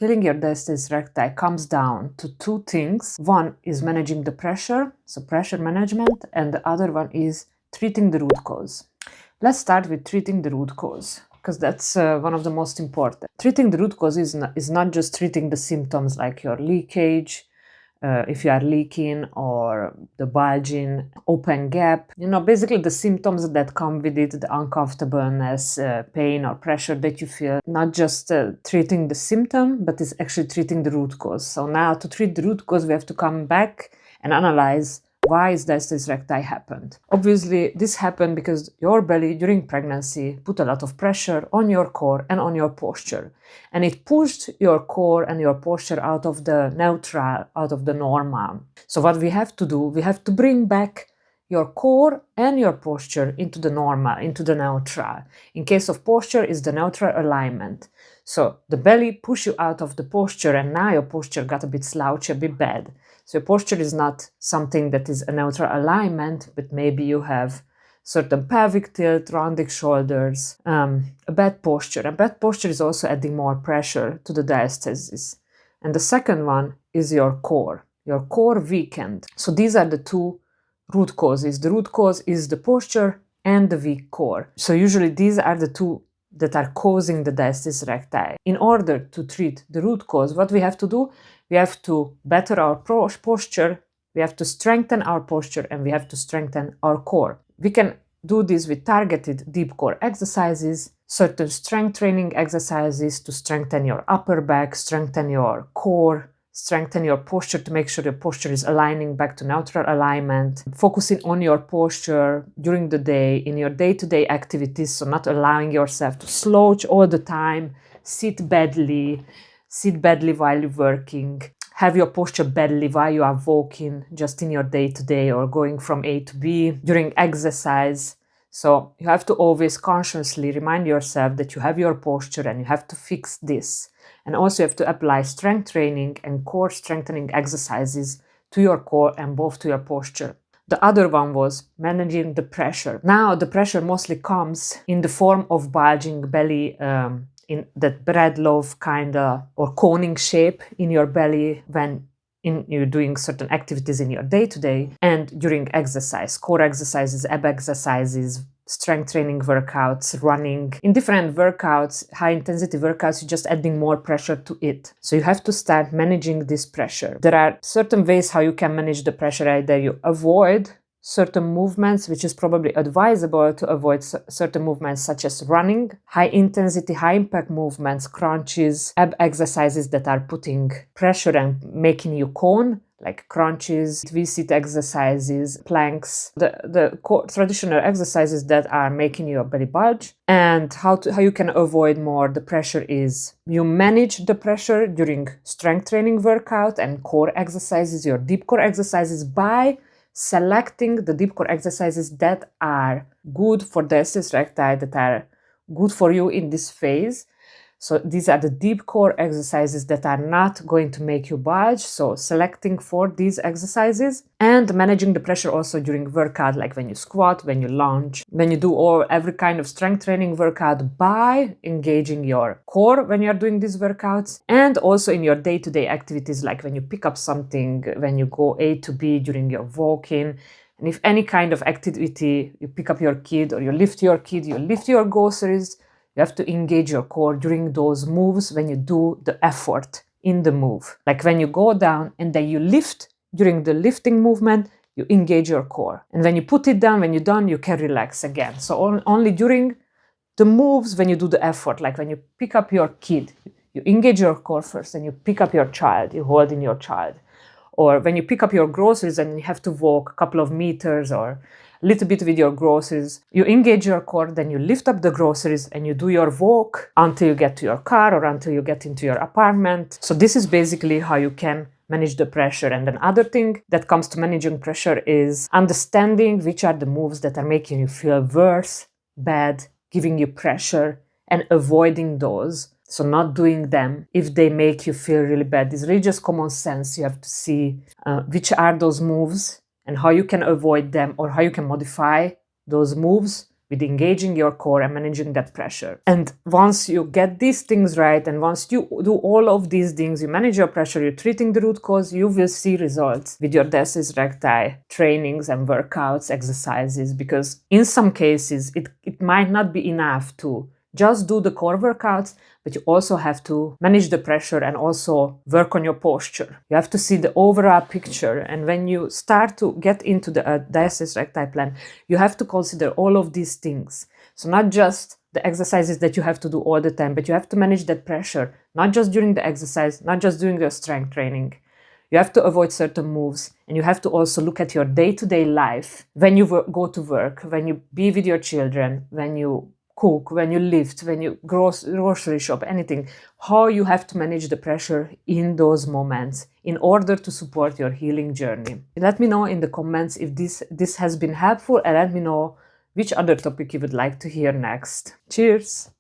healing your diastasis recti comes down to two things. One is managing the pressure, so pressure management, and the other one is treating the root cause. Let's start with treating the root cause, because that's one of the most important. Treating the root cause is not just treating the symptoms like your leakage, if you are leaking, or the bulging, open gap, basically the symptoms that come with it, the uncomfortableness, pain or pressure that you feel. Not just treating the symptom, but it's actually treating the root cause. So now to treat the root cause, we have to come back and analyze why is diastasis recti happened. Obviously, this happened because your belly during pregnancy put a lot of pressure on your core and on your posture. And it pushed your core and your posture out of the neutral, out of the normal. So what we have to do, we have to bring back your core and your posture into the normal, into the neutral. In case of posture, is the neutral alignment. So the belly pushed you out of the posture, and now your posture got a bit slouchy, a bit bad. So your posture is not something that is a neutral alignment, but maybe you have certain pelvic tilt, rounded shoulders, a bad posture. A bad posture is also adding more pressure to the diastasis. And the second one is your core weakened. So these are the two root causes. The root cause is the posture and the weak core. So usually these are the two that are causing the diastasis recti. In order to treat the root cause, what we have to do, we have to better our posture, we have to strengthen our posture, and we have to strengthen our core. We can do this with targeted deep core exercises, certain strength training exercises to strengthen your upper back, strengthen your core, strengthen your posture to make sure your posture is aligning back to neutral alignment, focusing on your posture during the day, in your day-to-day activities, so not allowing yourself to slouch all the time, sit badly while you're working, have your posture badly while you are walking, just in your day-to-day or going from A to B during exercise. So you have to always consciously remind yourself that you have your posture and you have to fix this. And also you have to apply strength training and core strengthening exercises to your core and both to your posture. The other one was managing the pressure. Now the pressure mostly comes in the form of bulging belly, in that bread loaf kind of or coning shape in your belly when you're doing certain activities in your day-to-day and during exercise, core exercises, ab exercises, strength training workouts, running. In different workouts, high-intensity workouts, you're just adding more pressure to it. So you have to start managing this pressure. There are certain ways how you can manage the pressure. Either you avoid certain movements, which is probably advisable to avoid certain movements such as running, high-intensity, high-impact movements, crunches, ab exercises that are putting pressure and making you cone, like crunches, V-sit exercises, planks, the traditional exercises that are making your belly bulge. And how you can avoid more the pressure is you manage the pressure during strength training workout and core exercises, your deep core exercises, by selecting the deep core exercises that are good for the diastasis recti, that are good for you in this phase. So these are the deep core exercises that are not going to make you bulge. So selecting for these exercises and managing the pressure also during workout, like when you squat, when you lunge, when you do every kind of strength training workout, by engaging your core when you're doing these workouts, and also in your day-to-day activities, like when you pick up something, when you go A to B during your walking. And if any kind of activity, you pick up your kid or you lift your kid, you lift your groceries, you have to engage your core during those moves when you do the effort in the move. Like when you go down and then you lift, during the lifting movement, you engage your core. And when you put it down, when you're done, you can relax again. So only during the moves when you do the effort, like when you pick up your kid, you engage your core first, and you pick up your child, you hold in your child. Or when you pick up your groceries and you have to walk a couple of meters or a little bit with your groceries, you engage your core, then you lift up the groceries and you do your walk until you get to your car or until you get into your apartment. So this is basically how you can manage the pressure. And another thing that comes to managing pressure is understanding which are the moves that are making you feel worse, bad, giving you pressure, and avoiding those. So not doing them if they make you feel really bad. It's really just common sense. You have to see which are those moves and how you can avoid them or how you can modify those moves with engaging your core and managing that pressure. And once you get these things right, and once you do all of these things, you manage your pressure, you're treating the root cause, you will see results with your diastasis recti trainings and workouts, exercises, because in some cases it might not be enough to just do the core workouts, but you also have to manage the pressure and also work on your posture. You have to see the overall picture. And when you start to get into the diastasis recti plan, you have to consider all of these things. So not just the exercises that you have to do all the time, but you have to manage that pressure, not just during the exercise, not just during your strength training. You have to avoid certain moves, and you have to also look at your day-to-day life when you go to work, when you be with your children, when you cook, when you lift, when you grocery shop, anything, how you have to manage the pressure in those moments in order to support your healing journey. Let me know in the comments if this has been helpful, and let me know which other topic you would like to hear next. Cheers!